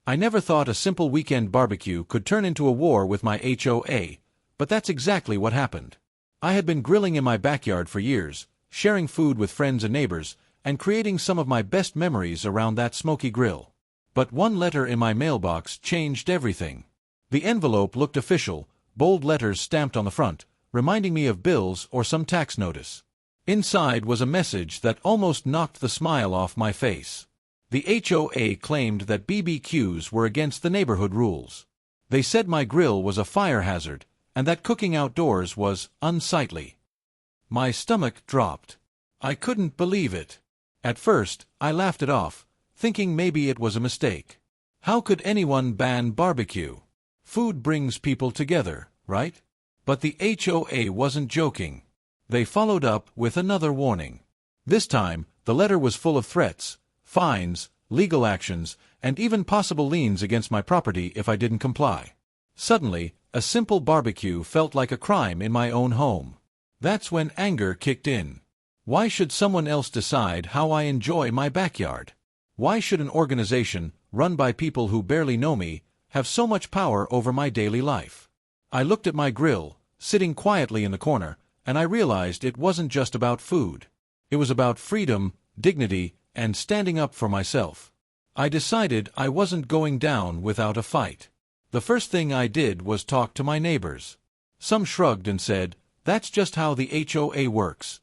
I never thought a simple weekend barbecue could turn into a war with my HOA, but that's exactly what happened. I had been grilling in my backyard for years, sharing food with friends and neighbors, and creating some of my best memories around that smoky grill. But one letter in my mailbox changed everything. The envelope looked official, bold letters stamped on the front, reminding me of bills or some tax notice. Inside was a message that almost knocked the smile off my face. The HOA claimed that BBQs were against the neighborhood rules. They said my grill was a fire hazard, and that cooking outdoors was unsightly. My stomach dropped. I couldn't believe it. At first, I laughed it off, thinking maybe it was a mistake. How could anyone ban barbecue? Food brings people together, right? But the HOA wasn't joking. They followed up with another warning. This time, the letter was full of threats, fines, legal actions, and even possible liens against my property if I didn't comply. Suddenly, a simple barbecue felt like a crime in my own home. That's when anger kicked in. Why should someone else decide how I enjoy my backyard? Why should an organization, run by people who barely know me, have so much power over my daily life? I looked at my grill, sitting quietly in the corner, and I realized it wasn't just about food. It was about freedom, dignity, and standing up for myself. I decided I wasn't going down without a fight. The first thing I did was talk to my neighbors. Some shrugged and said, "That's just how the HOA works."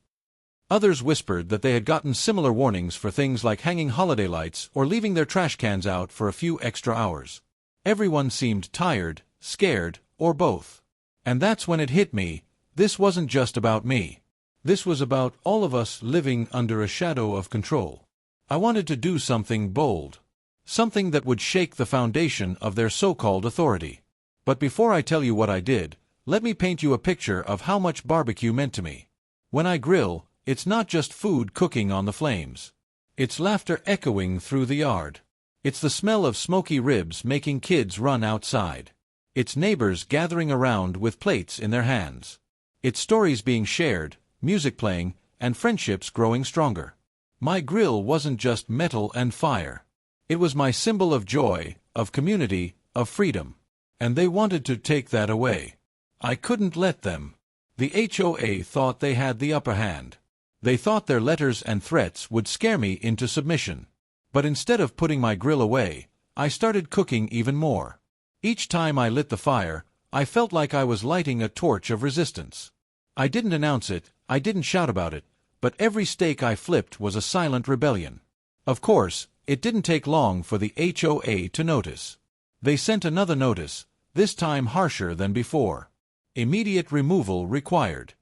Others whispered that they had gotten similar warnings for things like hanging holiday lights or leaving their trash cans out for a few extra hours. Everyone seemed tired, scared, or both. And that's when it hit me, this wasn't just about me. This was about all of us living under a shadow of control. I wanted to do something bold. Something that would shake the foundation of their so-called authority. But before I tell you what I did, let me paint you a picture of how much barbecue meant to me. When I grill, it's not just food cooking on the flames. It's laughter echoing through the yard. It's the smell of smoky ribs making kids run outside. It's neighbors gathering around with plates in their hands. It's stories being shared, music playing, and friendships growing stronger. My grill wasn't just metal and fire. It was my symbol of joy, of community, of freedom. And they wanted to take that away. I couldn't let them. The HOA thought they had the upper hand. They thought their letters and threats would scare me into submission. But instead of putting my grill away, I started cooking even more. Each time I lit the fire, I felt like I was lighting a torch of resistance. I didn't announce it, I didn't shout about it, but every steak I flipped was a silent rebellion. Of course, it didn't take long for the HOA to notice. They sent another notice, this time harsher than before. Immediate removal required.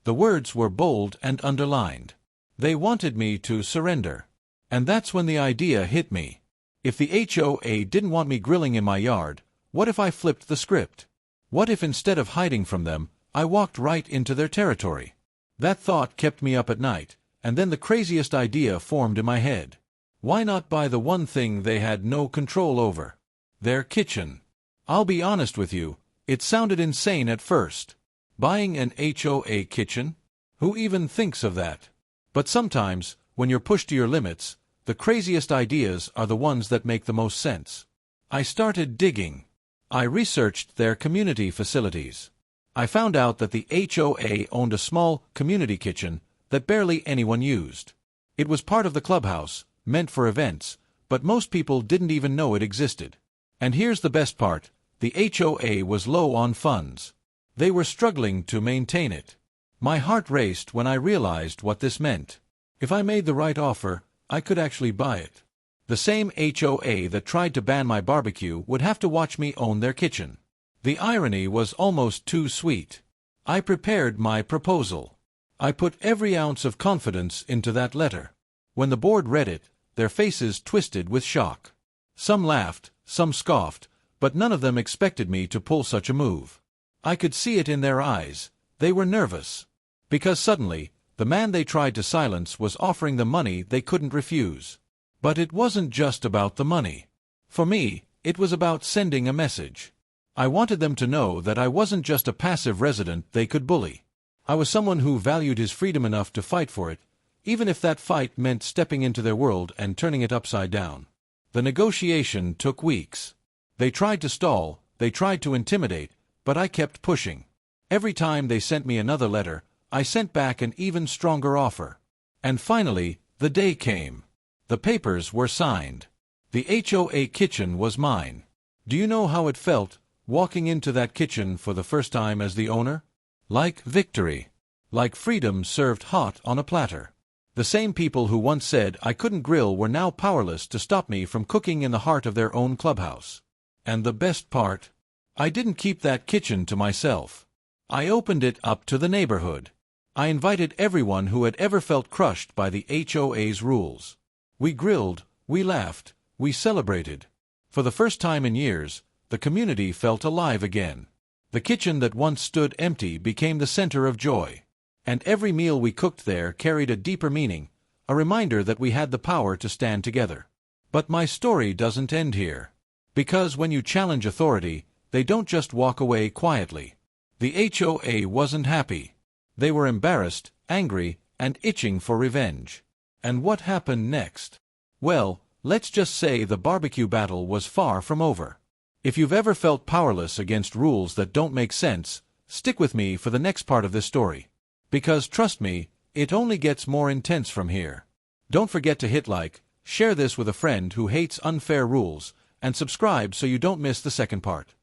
The words were bold and underlined. They wanted me to surrender. And that's when the idea hit me. If the HOA didn't want me grilling in my yard, what if I flipped the script? What if instead of hiding from them, I walked right into their territory? That thought kept me up at night, and then the craziest idea formed in my head. Why not buy the one thing they had no control over? Their kitchen. I'll be honest with you, it sounded insane at first. Buying an HOA kitchen? Who even thinks of that? But sometimes, when you're pushed to your limits, the craziest ideas are the ones that make the most sense. I started digging. I researched their community facilities. I found out that the HOA owned a small community kitchen that barely anyone used. It was part of the clubhouse, meant for events, but most people didn't even know it existed. And here's the best part, the HOA was low on funds. They were struggling to maintain it. My heart raced when I realized what this meant. If I made the right offer, I could actually buy it. The same HOA that tried to ban my barbecue would have to watch me own their kitchen. The irony was almost too sweet. I prepared my proposal. I put every ounce of confidence into that letter. When the board read it, their faces twisted with shock. Some laughed, some scoffed, but none of them expected me to pull such a move. I could see it in their eyes. They were nervous. Because suddenly, the man they tried to silence was offering them money they couldn't refuse. But it wasn't just about the money. For me, it was about sending a message. I wanted them to know that I wasn't just a passive resident they could bully. I was someone who valued his freedom enough to fight for it, even if that fight meant stepping into their world and turning it upside down. The negotiation took weeks. They tried to stall, they tried to intimidate, but I kept pushing. Every time they sent me another letter, I sent back an even stronger offer. And finally, the day came. The papers were signed. The HOA kitchen was mine. Do you know how it felt, walking into that kitchen for the first time as the owner? Like victory. Like freedom served hot on a platter. The same people who once said I couldn't grill were now powerless to stop me from cooking in the heart of their own clubhouse. And the best part? I didn't keep that kitchen to myself. I opened it up to the neighborhood. I invited everyone who had ever felt crushed by the HOA's rules. We grilled, we laughed, we celebrated. For the first time in years, the community felt alive again. The kitchen that once stood empty became the center of joy. And every meal we cooked there carried a deeper meaning, a reminder that we had the power to stand together. But my story doesn't end here. Because when you challenge authority, they don't just walk away quietly. The HOA wasn't happy. They were embarrassed, angry, and itching for revenge. And what happened next? Well, let's just say the barbecue battle was far from over. If you've ever felt powerless against rules that don't make sense, stick with me for the next part of this story. Because trust me, it only gets more intense from here. Don't forget to hit like, share this with a friend who hates unfair rules, and subscribe so you don't miss the second part.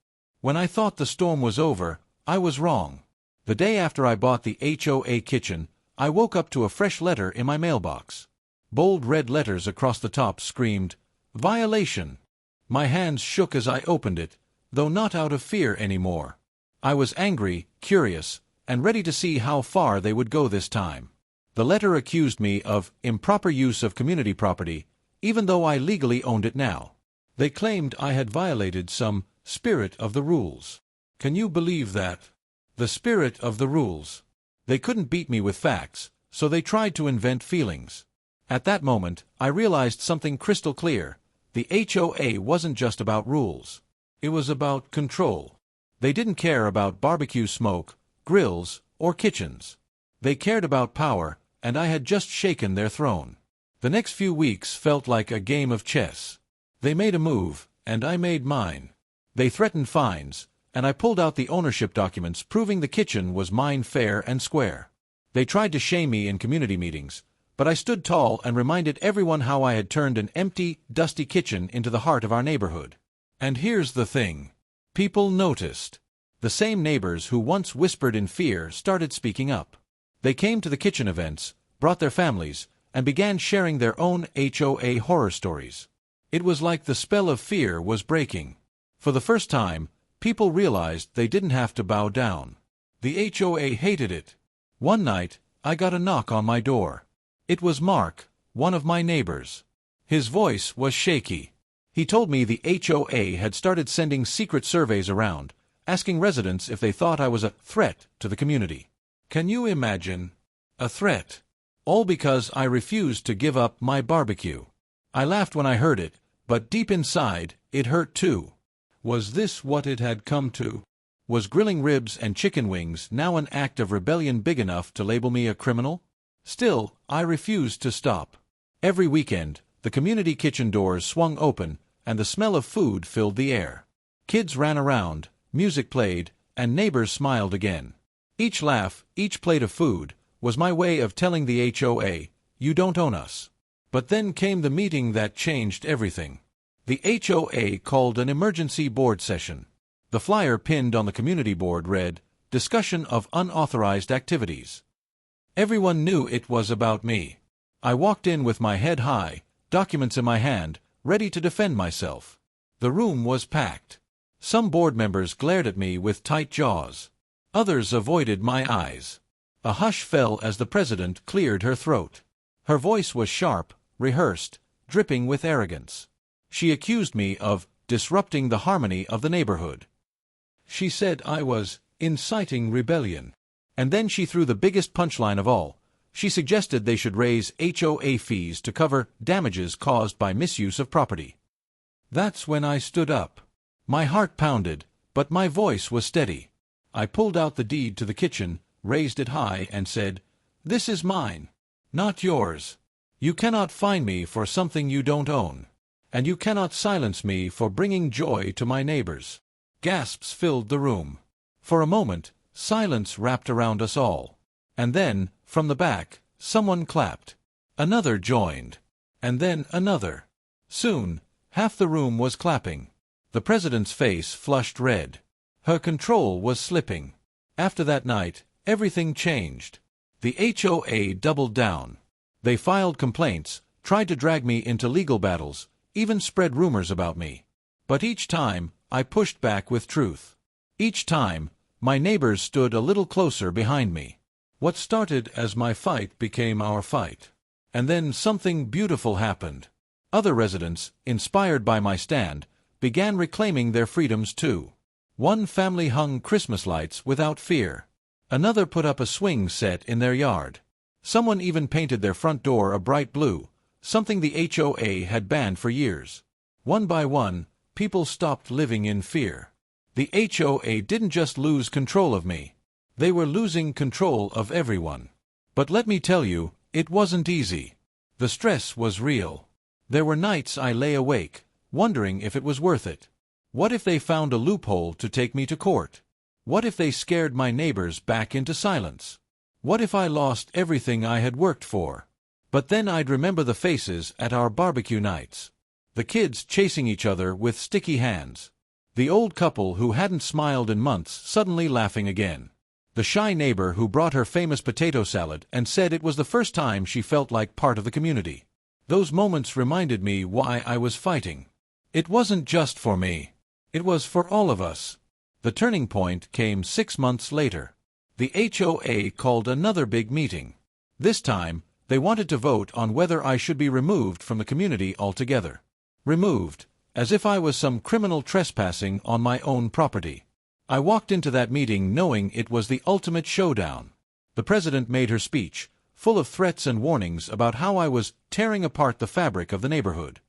When I thought the storm was over, I was wrong. The day after I bought the HOA kitchen, I woke up to a fresh letter in my mailbox. Bold red letters across the top screamed, "Violation." My hands shook as I opened it, though not out of fear anymore. I was angry, curious, and ready to see how far they would go this time. The letter accused me of improper use of community property, even though I legally owned it now. They claimed I had violated some spirit of the rules. Can you believe that? The spirit of the rules. They couldn't beat me with facts, so they tried to invent feelings. At that moment, I realized something crystal clear. The HOA wasn't just about rules. It was about control. They didn't care about barbecue smoke, grills, or kitchens. They cared about power, and I had just shaken their throne. The next few weeks felt like a game of chess. They made a move, and I made mine. They threatened fines, and I pulled out the ownership documents proving the kitchen was mine fair and square. They tried to shame me in community meetings, but I stood tall and reminded everyone how I had turned an empty, dusty kitchen into the heart of our neighborhood. And here's the thing. People noticed. The same neighbors who once whispered in fear started speaking up. They came to the kitchen events, brought their families, and began sharing their own HOA horror stories. It was like the spell of fear was breaking. For the first time, people realized they didn't have to bow down. The HOA hated it. One night, I got a knock on my door. It was Mark, one of my neighbors. His voice was shaky. He told me the HOA had started sending secret surveys around, asking residents if they thought I was a threat to the community. Can you imagine? A threat. All because I refused to give up my barbecue. I laughed when I heard it, but deep inside, it hurt too. Was this what it had come to? Was grilling ribs and chicken wings now an act of rebellion big enough to label me a criminal? Still, I refused to stop. Every weekend, the community kitchen doors swung open, and the smell of food filled the air. Kids ran around, music played, and neighbors smiled again. Each laugh, each plate of food, was my way of telling the HOA, "You don't own us." But then came the meeting that changed everything. The HOA called an emergency board session. The flyer pinned on the community board read, "Discussion of unauthorized activities." Everyone knew it was about me. I walked in with my head high, documents in my hand, ready to defend myself. The room was packed. Some board members glared at me with tight jaws. Others avoided my eyes. A hush fell as the president cleared her throat. Her voice was sharp, rehearsed, dripping with arrogance. She accused me of disrupting the harmony of the neighborhood. She said I was inciting rebellion. And then she threw the biggest punchline of all. She suggested they should raise HOA fees to cover damages caused by misuse of property. That's when I stood up. My heart pounded, but my voice was steady. I pulled out the deed to the kitchen, raised it high, and said, "This is mine, not yours. You cannot fine me for something you don't own." and you cannot silence me for bringing joy to my neighbors." Gasps filled the room. For a moment, silence wrapped around us all. And then, from the back, someone clapped. Another joined. And then another. Soon, half the room was clapping. The president's face flushed red. Her control was slipping. After that night, everything changed. The HOA doubled down. They filed complaints, tried to drag me into legal battles, even spread rumors about me. But each time, I pushed back with truth. Each time, my neighbors stood a little closer behind me. What started as my fight became our fight. And then something beautiful happened. Other residents, inspired by my stand, began reclaiming their freedoms too. One family hung Christmas lights without fear. Another put up a swing set in their yard. Someone even painted their front door a bright blue, something the HOA had banned for years. One by one, people stopped living in fear. The HOA didn't just lose control of me. They were losing control of everyone. But let me tell you, it wasn't easy. The stress was real. There were nights I lay awake, wondering if it was worth it. What if they found a loophole to take me to court? What if they scared my neighbors back into silence? What if I lost everything I had worked for? But then I'd remember the faces at our barbecue nights. The kids chasing each other with sticky hands. The old couple who hadn't smiled in months suddenly laughing again. The shy neighbor who brought her famous potato salad and said it was the first time she felt like part of the community. Those moments reminded me why I was fighting. It wasn't just for me. It was for all of us. The turning point came 6 months later. The HOA called another big meeting. This time, they wanted to vote on whether I should be removed from the community altogether. Removed, as if I was some criminal trespassing on my own property. I walked into that meeting knowing it was the ultimate showdown. The president made her speech, full of threats and warnings about how I was tearing apart the fabric of the neighborhood.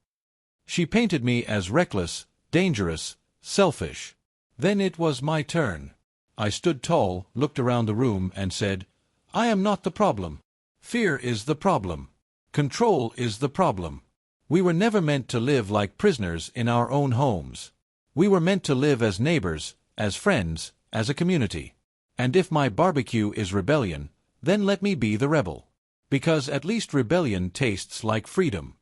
She painted me as reckless, dangerous, selfish. Then it was my turn. I stood tall, looked around the room, and said, "I am not the problem. Fear is the problem. Control is the problem. We were never meant to live like prisoners in our own homes. We were meant to live as neighbors, as friends, as a community. And if my barbecue is rebellion, then let me be the rebel. Because at least rebellion tastes like freedom."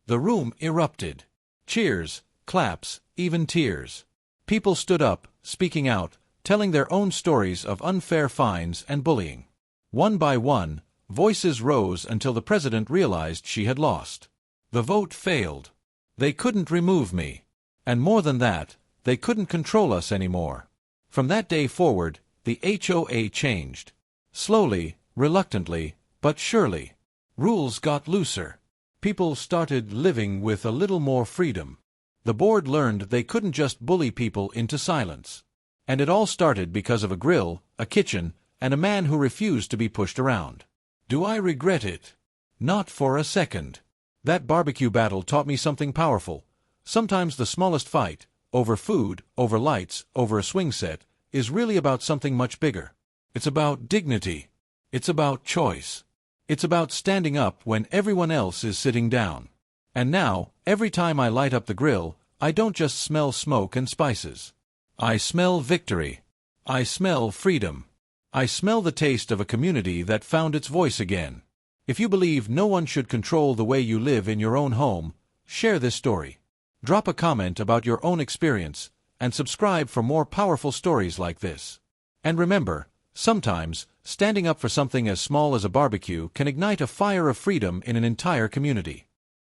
The room erupted. Cheers, claps, even tears. People stood up, speaking out, telling their own stories of unfair fines and bullying. One by one, voices rose until the president realized she had lost. The vote failed. They couldn't remove me. And more than that, they couldn't control us anymore. From that day forward, the HOA changed. Slowly, reluctantly, but surely. Rules got looser. People started living with a little more freedom. The board learned they couldn't just bully people into silence. And it all started because of a grill, a kitchen, and a man who refused to be pushed around. Do I regret it? Not for a second. That barbecue battle taught me something powerful. Sometimes the smallest fight, over food, over lights, over a swing set, is really about something much bigger. It's about dignity. It's about choice. It's about standing up when everyone else is sitting down. And now, every time I light up the grill, I don't just smell smoke and spices. I smell victory. I smell freedom. I smell the taste of a community that found its voice again. If you believe no one should control the way you live in your own home, share this story. Drop a comment about your own experience, and subscribe for more powerful stories like this. And remember, sometimes, standing up for something as small as a barbecue can ignite a fire of freedom in an entire community.